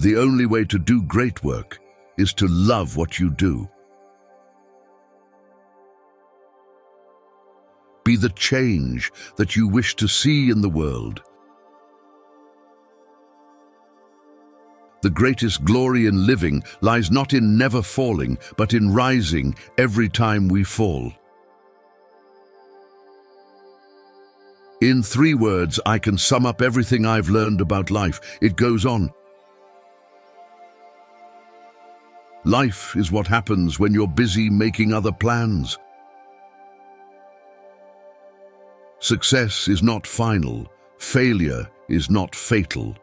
The only way to do great work is to love what you do. Be the change that you wish to see in the world. The greatest glory in living lies not in never falling, but in rising every time we fall. In 3 words, I can sum up everything I've learned about life. It goes on. Life is what happens when you're busy making other plans. Success is not final. Failure is not fatal.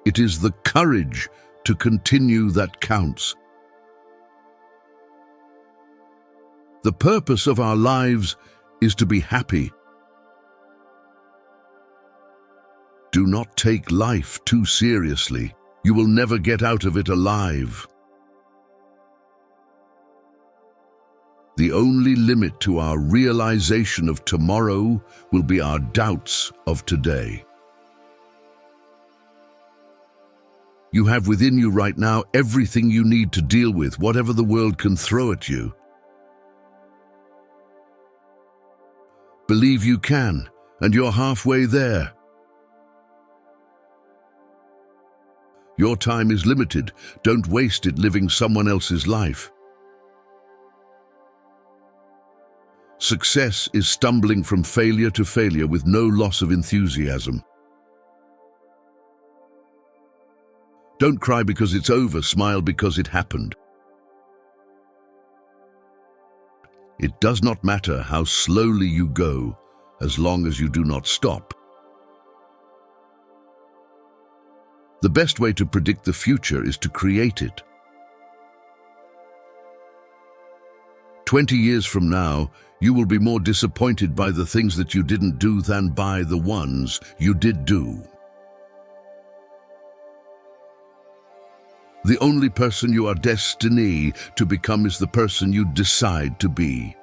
It is the courage to continue that counts. The purpose of our lives is to be happy. Do not take life too seriously. You will never get out of it alive. The only limit to our realization of tomorrow will be our doubts of today. You have within you right now everything you need to deal with whatever the world can throw at you. Believe you can, and you're halfway there. Your time is limited. Don't waste it living someone else's life. Success is stumbling from failure to failure with no loss of enthusiasm. Don't cry because it's over, smile because it happened. It does not matter how slowly you go, as long as you do not stop. The best way to predict the future is to create it. 20 years from now, you will be more disappointed by the things that you didn't do than by the ones you did do. The only person you are destined to become is the person you decide to be.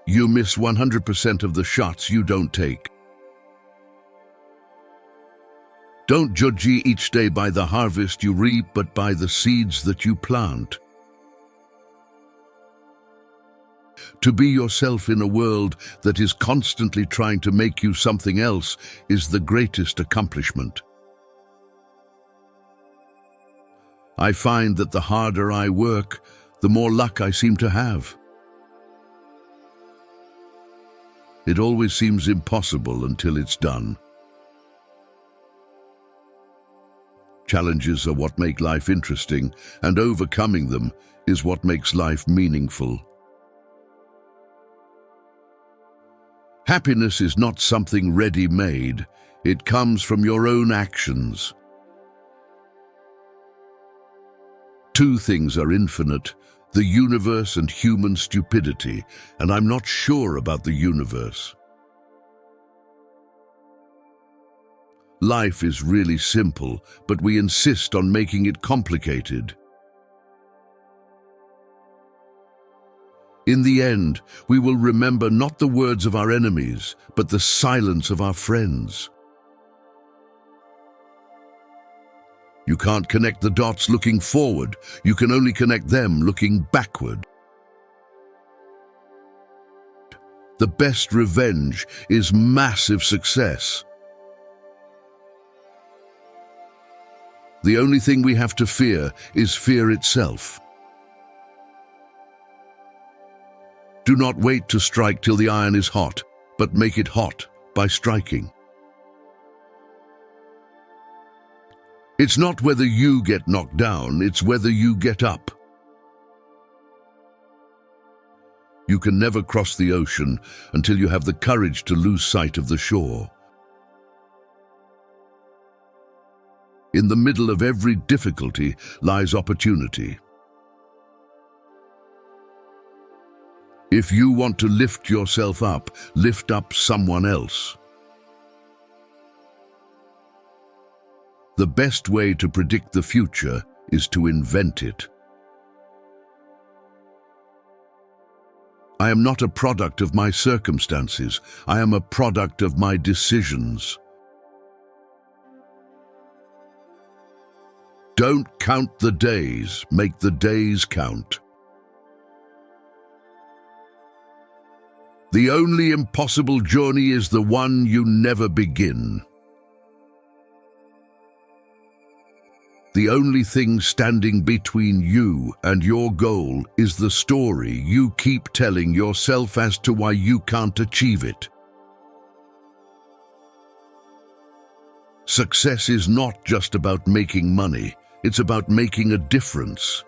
You miss 100% of the shots you don't take. Don't judge each day by the harvest you reap, but by the seeds that you plant. To be yourself in a world that is constantly trying to make you something else is the greatest accomplishment. I find that the harder I work, the more luck I seem to have. It always seems impossible until it's done. Challenges are what make life interesting, and overcoming them is what makes life meaningful. Happiness is not something ready-made. It comes from your own actions. 2 things are infinite, the universe and human stupidity, and I'm not sure about the universe. Life is really simple, but we insist on making it complicated. In the end, we will remember not the words of our enemies, but the silence of our friends. You can't connect the dots looking forward. You can only connect them looking backward. The best revenge is massive success. The only thing we have to fear is fear itself. Do not wait to strike till the iron is hot, but make it hot by striking. It's not whether you get knocked down, it's whether you get up. You can never cross the ocean until you have the courage to lose sight of the shore. In the middle of every difficulty lies opportunity. If you want to lift yourself up, lift up someone else. The best way to predict the future is to invent it. I am not a product of my circumstances. I am a product of my decisions. Don't count the days, make the days count. The only impossible journey is the one you never begin. The only thing standing between you and your goal is the story you keep telling yourself as to why you can't achieve it. Success is not just about making money, it's about making a difference.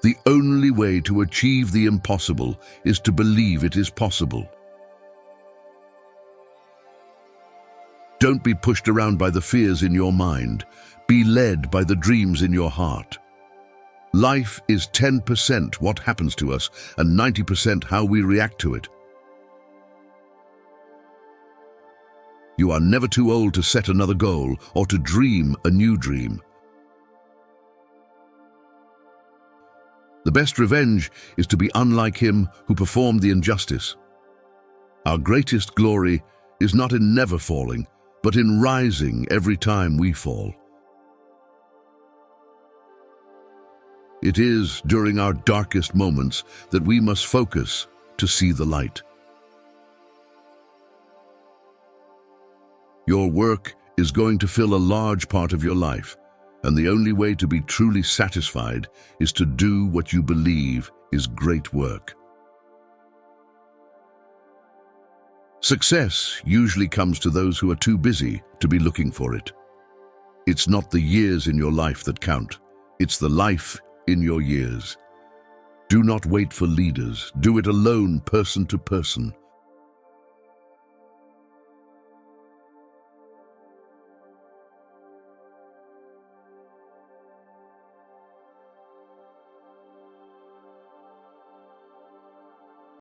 The only way to achieve the impossible is to believe it is possible. Don't be pushed around by the fears in your mind. Be led by the dreams in your heart. Life is 10% what happens to us and 90% how we react to it. You are never too old to set another goal or to dream a new dream. The best revenge is to be unlike him who performed the injustice. Our greatest glory is not in never falling, but in rising every time we fall. It is during our darkest moments that we must focus to see the light. Your work is going to fill a large part of your life, and the only way to be truly satisfied is to do what you believe is great work. Success usually comes to those who are too busy to be looking for it. It's not the years in your life that count, it's the life in your years. Do not wait for leaders, do it alone, person to person.